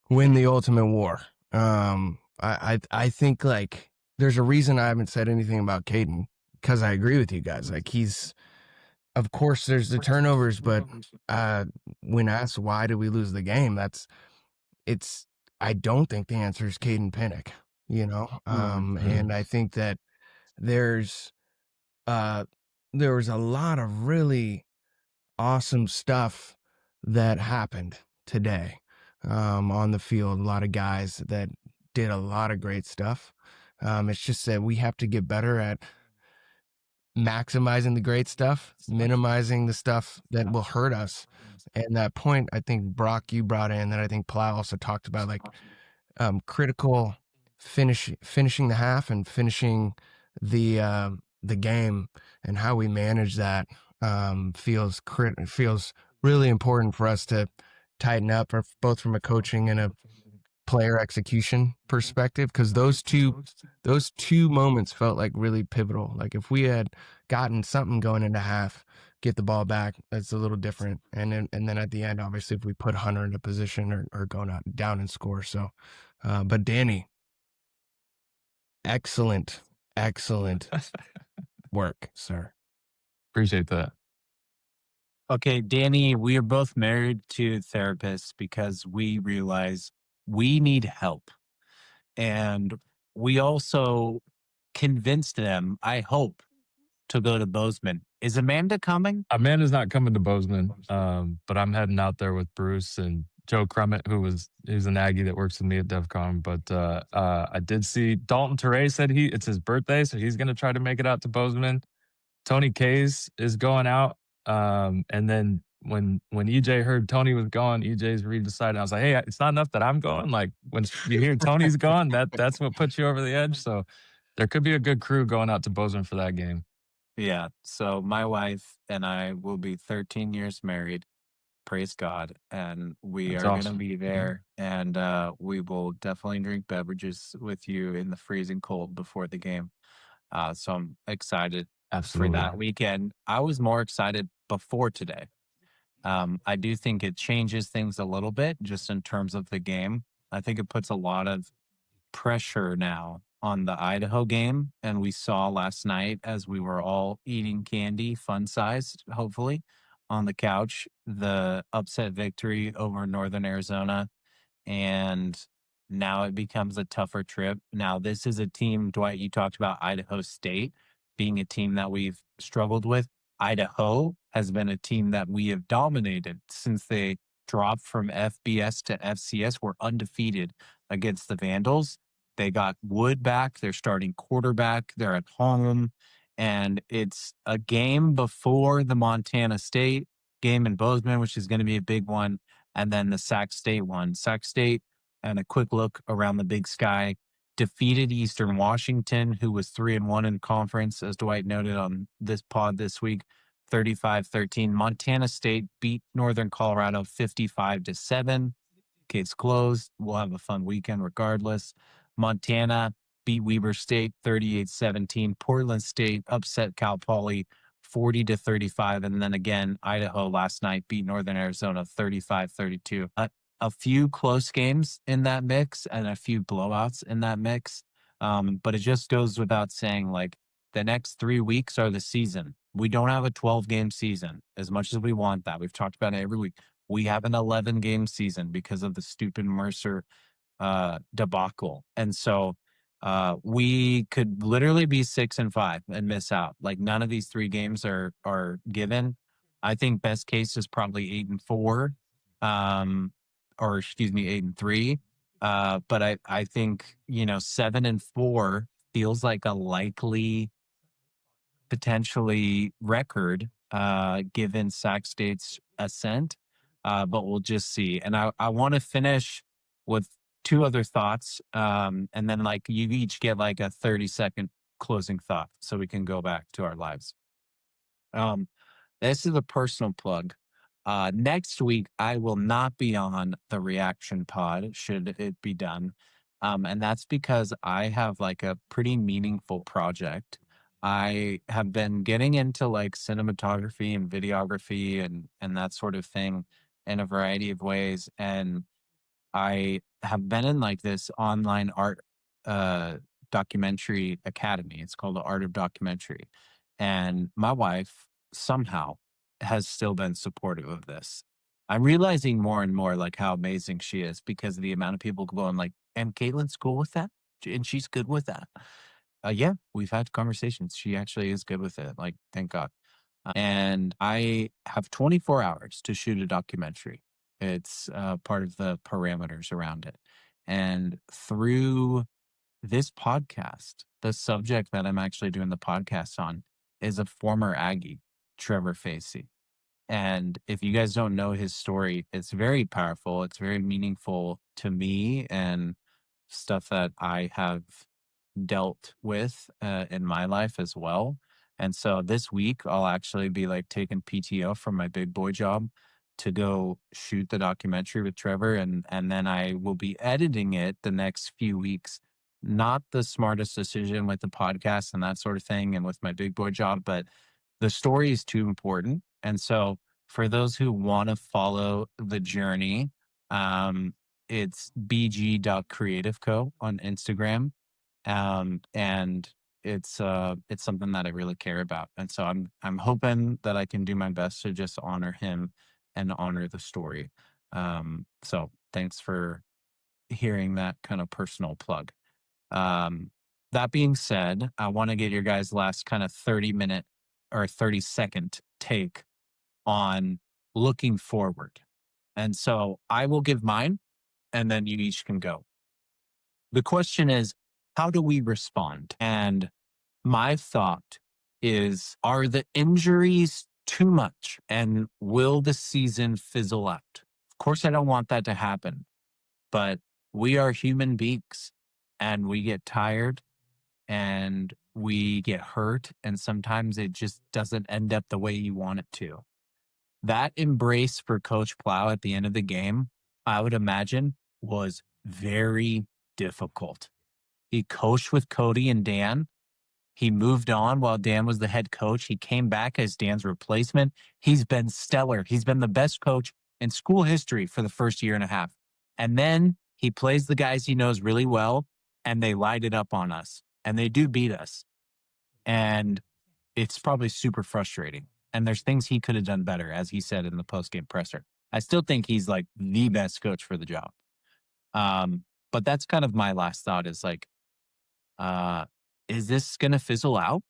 win the ultimate war. I think like there's a reason I haven't said anything about Caden, because I agree with you guys. Like he's of course, there's the turnovers, but when asked why did we lose the game, I don't think the answer is Caden Pinnick, and I think that there's there was a lot of really awesome stuff that happened today on the field. A lot of guys that did a lot of great stuff. It's just that we have to get better at maximizing the great stuff, minimizing the stuff that will hurt us. And that point, I think, Brock, you brought in, that I think Plow also talked about, like critical finishing the half and finishing the game, and how we manage that feels really important for us to tighten up, both from a coaching and a player execution perspective, because those two moments felt like really pivotal. Like if we had gotten something going into half, get the ball back, that's a little different. And then at the end, obviously, if we put Hunter in a position or go down and score. So, but Danny, excellent work, sir. Appreciate that. Okay, Danny, we are both married to therapists because we realize we need help. And we also convinced them, I hope, to go to Bozeman. Is Amanda coming? Amanda's not coming to Bozeman, but I'm heading out there with Bruce and Joe Crummett, who's an Aggie that works with me at DevCon. But I did see Dalton Teray said it's his birthday, so he's going to try to make it out to Bozeman. Tony Kays is going out. And then when EJ heard Tony was gone, EJ's redecided. I was like, hey, it's not enough that I'm going. Like when you hear Tony's gone, that's what puts you over the edge. So there could be a good crew going out to Bozeman for that game. Yeah. So my wife and I will be 13 years married. Praise God. And we That's are going awesome. to be there. And we will definitely drink beverages with you in the freezing cold before the game. So I'm excited Absolutely. for that weekend. I was more excited before today. I do think it changes things a little bit just in terms of the game. I think it puts a lot of pressure now on the Idaho game. And we saw last night as we were all eating candy, fun sized, hopefully, on the couch, the upset victory over Northern Arizona. And now it becomes a tougher trip. Now, this is a team, Dwight, you talked about Idaho State being a team that we've struggled with. Idaho has been a team that we have dominated since they dropped from FBS to FCS. We're undefeated against the Vandals. They got Wood back, their starting quarterback. They're at home. And it's a game before the Montana State game in Bozeman, which is going to be a big one. And then the Sac State one. Sac State, and a quick look around the Big Sky, defeated Eastern Washington, who was 3-1 in conference, as Dwight noted on this pod this week, 35-13. Montana State beat Northern Colorado 55-7. Case closed. We'll have a fun weekend regardless. Montana beat Weber State 38-17. Portland State upset Cal Poly 40-35. And then again, Idaho last night beat Northern Arizona 35-32. A few close games in that mix and a few blowouts in that mix. But it just goes without saying, like, the next 3 weeks are the season. We don't have a 12-game season as much as we want that. We've talked about it every week. We have an 11-game season because of the stupid Mercer debacle. And so we could literally be 6-5 and miss out. Like, none of these 3 games are given. I think best case is probably 8-4, or excuse me, 8-3. But I think 7-4 feels like a likely potentially record given Sac State's ascent. But we'll just see. And I want to finish with 2 other thoughts. And then like you each get like a 30-second closing thought so we can go back to our lives. This is a personal plug. Next week, I will not be on the reaction pod, should it be done. And that's because I have like a pretty meaningful project. I have been getting into like cinematography and videography and that sort of thing in a variety of ways. And I have been in like this online art documentary academy. It's called the Art of Documentary. And my wife somehow has still been supportive of this. I'm realizing more and more like how amazing she is because of the amount of people going like, and Caitlin's cool with that, and she's good with that. Yeah, we've had conversations. She actually is good with it. Like, thank God. And I have 24 hours to shoot a documentary. It's part of the parameters around it. And through this podcast, the subject that I'm actually doing the podcast on is a former Aggie, Trevor Facey. And if you guys don't know his story, it's very powerful. It's very meaningful to me and stuff that I have dealt with in my life as well. And so this week, I'll actually be like taking PTO from my big boy job to go shoot the documentary with Trevor. And then I will be editing it the next few weeks. Not the smartest decision with the podcast and that sort of thing and with my big boy job, but the story is too important. And so for those who want to follow the journey, it's bg.creativeco on Instagram. And it's something that I really care about. And so I'm hoping that I can do my best to just honor him and honor the story. So thanks for hearing that kind of personal plug. That being said, I want to get your guys' last kind of 30-minute or 30-second take on looking forward. And so I will give mine and then you each can go. The question is, how do we respond? And my thought is, are the injuries too much and will the season fizzle out? Of course, I don't want that to happen, but we are human beings and we get tired and we get hurt. And sometimes it just doesn't end up the way you want it to. That embrace for Coach Plow at the end of the game, I would imagine, was very difficult. He coached with Cody and Dan. He moved on while Dan was the head coach. He came back as Dan's replacement. He's been stellar. He's been the best coach in school history for the first year and a half. And then he plays the guys he knows really well, and they light it up on us. And they do beat us. And it's probably super frustrating. And there's things he could have done better, as he said in the postgame presser. I still think he's like the best coach for the job. But that's kind of my last thought is like, is this going to fizzle out?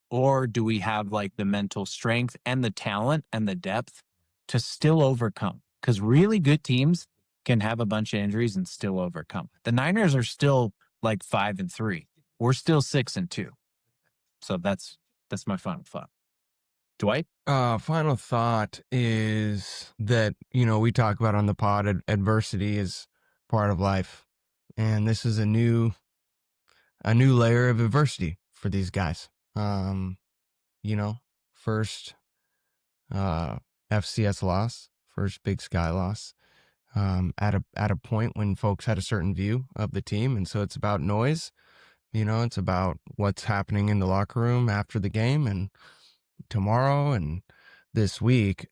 Or do we have like the mental strength and the talent and the depth to still overcome? Because really good teams can have a bunch of injuries and still overcome. The Niners are still like 5-3. We're still 6-2. So that's my final thought. Dwight? Final thought is that, we talk about on the pod, adversity is part of life. And this is a new layer of adversity for these guys. First FCS loss, first Big Sky loss, at a point when folks had a certain view of the team. And so it's about noise, it's about what's happening in the locker room after the game and tomorrow and this week.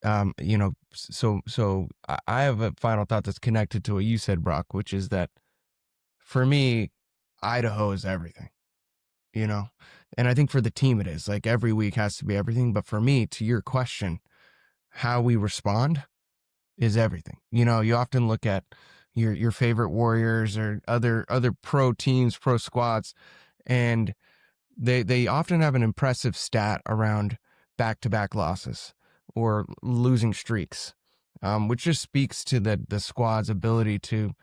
So I have a final thought that's connected to what you said, Brock, which is that for me, Idaho is everything, and I think for the team it is. Like every week has to be everything. But for me, to your question, how we respond is everything. You often look at your favorite Warriors or other pro teams, pro squads, and they often have an impressive stat around back-to-back losses or losing streaks, which just speaks to the squad's ability to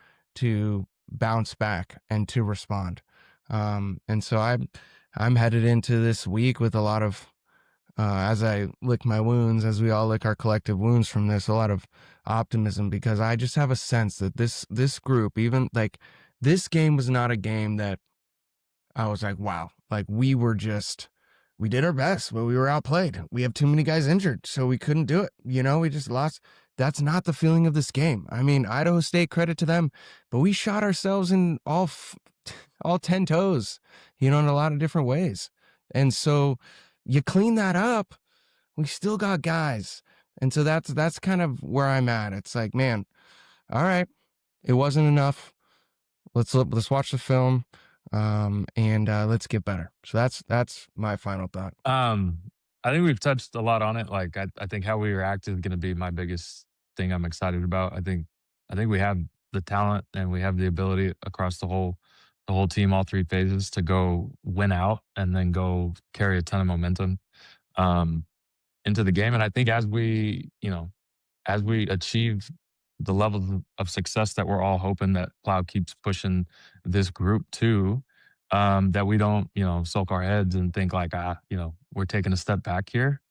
bounce back and to respond. And so I'm headed into this week with a lot of, as I lick my wounds, as we all lick our collective wounds from this, a lot of optimism, because I just have a sense that this group, even like this game was not a game that I was like, wow, like we did our best, but we were outplayed. We have too many guys injured, so we couldn't do it. We just lost. That's not the feeling of this game. I mean, Idaho State, credit to them, but we shot ourselves in all 10 toes, in a lot of different ways. And so you clean that up, we still got guys. And so that's kind of where I'm at. It's like, man, all right, it wasn't enough. Let's watch the film. And let's get better. So that's my final thought. I think we've touched a lot on it. Like I think how we react is going to be my biggest thing I'm excited about. I think we have the talent and we have the ability across the whole team, all three phases, to go win out and then go carry a ton of momentum um, into the game. And I think as we achieve the levels of success that we're all hoping, that Plow keeps pushing this group to, that we don't, sulk our heads and think like, we're taking a step back here.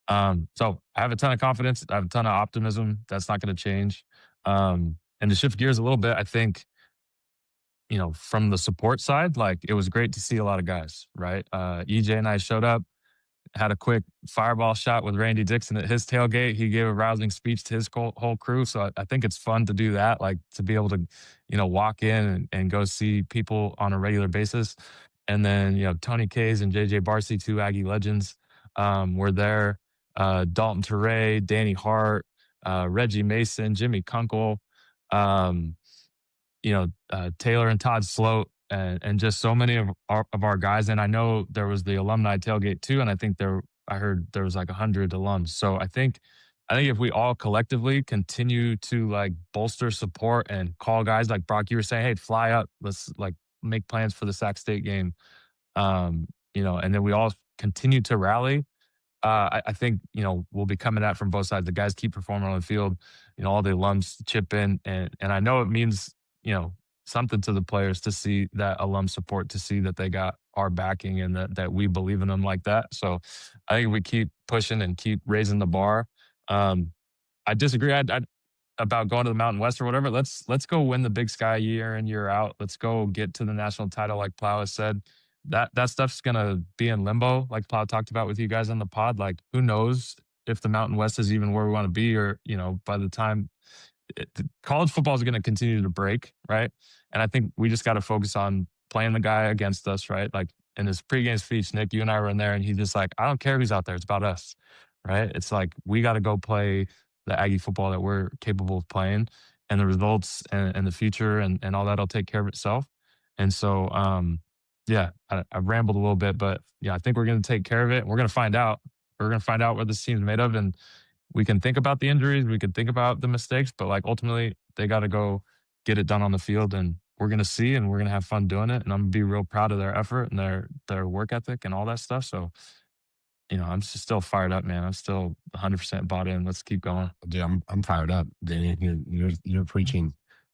So I have a ton of confidence. I have a ton of optimism. That's not going to change. And to shift gears a little bit, I think, from the support side, like it was great to see a lot of guys, right? EJ and I showed up, had a quick fireball shot with Randy Dixon at his tailgate. He gave a rousing speech to his whole crew. So I think it's fun to do that, like to be able to, walk in and go see people on a regular basis. And then, Tony Kays and JJ Barcy, two Aggie legends, were there. Dalton Teray, Danny Hart, Reggie Mason, Jimmy Kunkel, Taylor and Todd Sloat, and just so many of our guys. And I know there was the alumni tailgate too. And I think I heard there was like 100 alums. So I think if we all collectively continue to like bolster support and call guys like Brock, you were saying, hey, fly up, let's like make plans for the Sac State game. And then we all continue to rally. I think, we'll be coming at from both sides. The guys keep performing on the field, all the alums chip in. And I know it means, something to the players to see that alum support, to see that they got our backing and that we believe in them like that. So I think we keep pushing and keep raising the bar. I disagree about going to the Mountain West or whatever. Let's go win the Big Sky year in, year out. Let's go get to the national title like Plow has said. That stuff's going to be in limbo, like Plow talked about with you guys on the pod. Like, who knows if the Mountain West is even where we want to be, or, by the time college football is going to continue to break, right? And I think we just got to focus on playing the guy against us, right? Like in his pregame speech, Nick, you and I were in there, and he's just like, I don't care who's out there. It's about us, right? It's like, we got to go play the Aggie football that we're capable of playing, and the results and the future and all that'll take care of itself. And so, yeah, I've rambled a little bit, but yeah, I think we're going to take care of it. We're going to find out. We're going to find out what this team's made of, and we can think about the injuries, we can think about the mistakes, but like ultimately they got to go get it done on the field, and we're going to see, and we're going to have fun doing it. And I'm going to be real proud of their effort and their work ethic and all that stuff. So, I'm just still fired up, man. I'm still 100% bought in. Let's keep going. Dude, I'm fired up. Danny, you're preaching.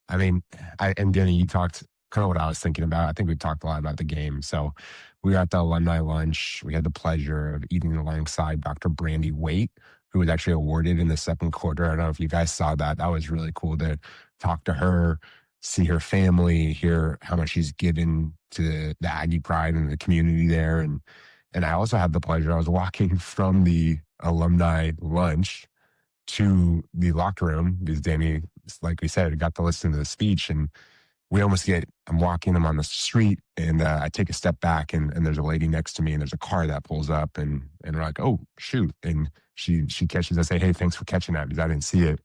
I mean, and Danny, you talked kind of what I was thinking about. I think we talked a lot about the game. So we were at the alumni lunch. We had the pleasure of eating alongside Dr. Brandy Waite, who was actually awarded in the second quarter. I don't know if you guys saw that. That was really cool to talk to her, see her family, hear how much she's given to the Aggie pride and the community there. And I also had the pleasure, I was walking from the alumni lunch to the locker room because Danny, like we said, got to listen to the speech, and I'm walking, I'm on the street, and I take a step back, and there's a lady next to me, and there's a car that pulls up, and we're like, oh, shoot. And she catches, I say, hey, thanks for catching that because I didn't see it.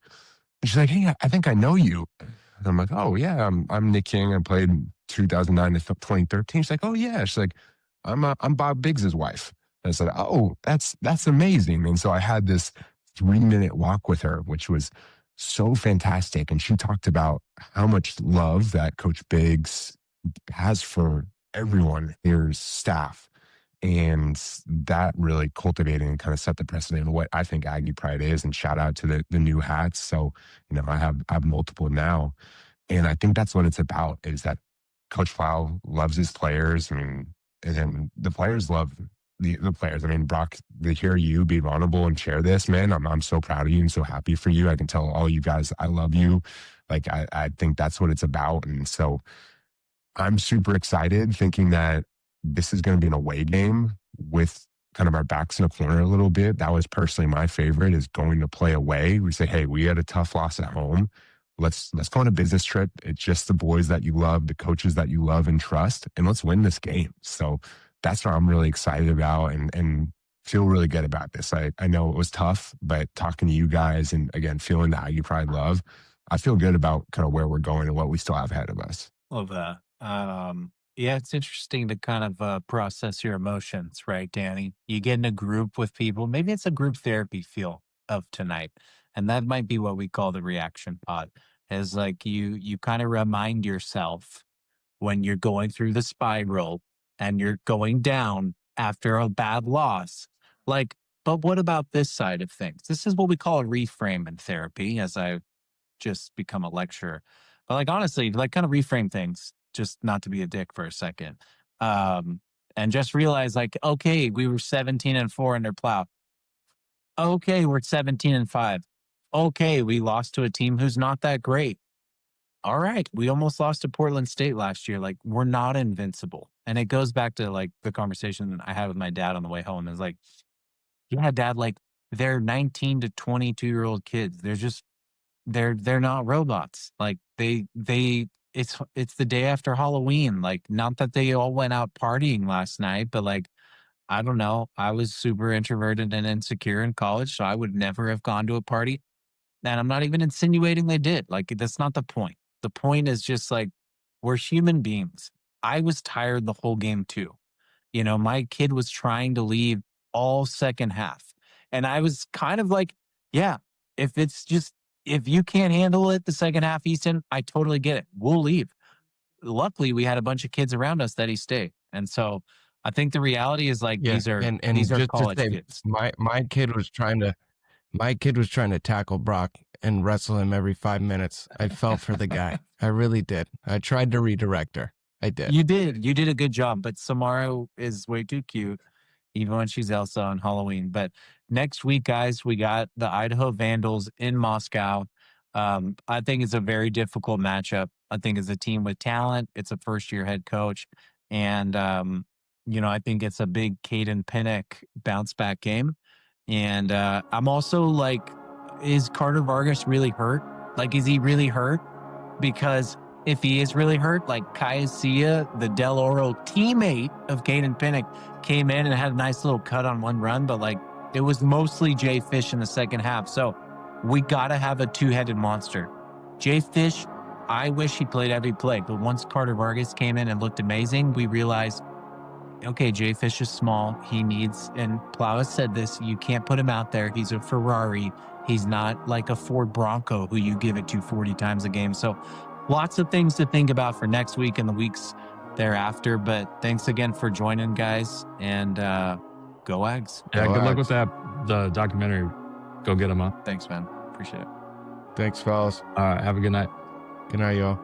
And she's like, hey, I think I know you. And I'm like, oh, yeah, I'm Nick King. I played 2009 to 2013. She's like, oh, yeah. She's like, I'm Bob Biggs' wife. And I said, oh, that's amazing. And so I had this 3-minute walk with her, which was so fantastic. And she talked about how much love that Coach Biggs has for everyone, his staff. And that really cultivated and kind of set the precedent of what I think Aggie pride is. And shout out to the new hats. So, I have multiple now. And I think that's what it's about, is that Coach Plow loves his players. I mean, and then the players love the players. I mean, Brock, to hear you be vulnerable and share this, man, I'm so proud of you and so happy for you. I can tell all you guys, I love you. Like, I think that's what it's about. And so I'm super excited thinking that this is going to be an away game with kind of our backs in a corner a little bit. That was personally my favorite, is going to play away. We say, hey, we had a tough loss at home. Let's go on a business trip. It's just the boys that you love, the coaches that you love and trust, and let's win this game. So that's what I'm really excited about and feel really good about this. I know it was tough, but talking to you guys and, again, feeling the Aggie pride love, I feel good about kind of where we're going and what we still have ahead of us. Love that. Yeah, it's interesting to kind of process your emotions, right, Danny? You get in a group with people. Maybe it's a group therapy feel of tonight, and that might be what we call the reaction pod. Is like you kind of remind yourself when you're going through the spiral and you're going down after a bad loss. Like, but what about this side of things? This is what we call a reframe in therapy, as I just become a lecturer. But like honestly, like kind of reframe things, just not to be a dick for a second. Um, and just realize like, okay, we were 17-4 under plow. Okay, we're 17-5. Okay, we lost to a team who's not that great. All right, we almost lost to Portland State last year. Like, we're not invincible. And it goes back to like the conversation I had with my dad on the way home. It's like, yeah, dad, like they're 19 to 22-year-old kids. They're just they're not robots. Like it's the day after Halloween. Like, not that they all went out partying last night, but like, I don't know. I was super introverted and insecure in college, so I would never have gone to a party. And I'm not even insinuating they did. Like, that's not the point. The point is just like, we're human beings. I was tired the whole game too. You know, my kid was trying to leave all second half. And I was kind of like, yeah, if it's just, if you can't handle it the second half, Easton, I totally get it. We'll leave. Luckily, we had a bunch of kids around us that he stayed. And so I think the reality is like, Yeah, these and are just to college say, kids. my kid was trying to tackle Brock and wrestle him every 5 minutes. I felt for the guy. I really did. I tried to redirect her. I did. You did. You did a good job. But Samara is way too cute, even when she's Elsa on Halloween. But next week, guys, we got the Idaho Vandals in Moscow. I think it's a very difficult matchup. I think it's a team with talent. It's a first-year head coach. And, you know, I think it's a big Caden Pinnick bounce back game. And I'm also like, is Carter Vargas really hurt? Like, is he really hurt? Because if he is really hurt, like Kaiasia, the Del Oro teammate of Caden Pinnick, came in and had a nice little cut on one run, but like it was mostly Jay Fish in the second half. So we got to have a two-headed monster. Jay Fish, I wish he played every play, but once Carter Vargas came in and looked amazing, we realized, okay, Jay Fish is small. He needs, and Plow has said this, you can't put him out there. He's a Ferrari. He's not like a Ford Bronco who you give it to 40 times a game. So lots of things to think about for next week and the weeks thereafter. But thanks again for joining, guys. And go Aggies. Yeah, Go good luck Aggies. with that. The documentary. Go get them, huh? Thanks, man. Appreciate it. Thanks, fellas. All right. Have a good night. Good night, y'all.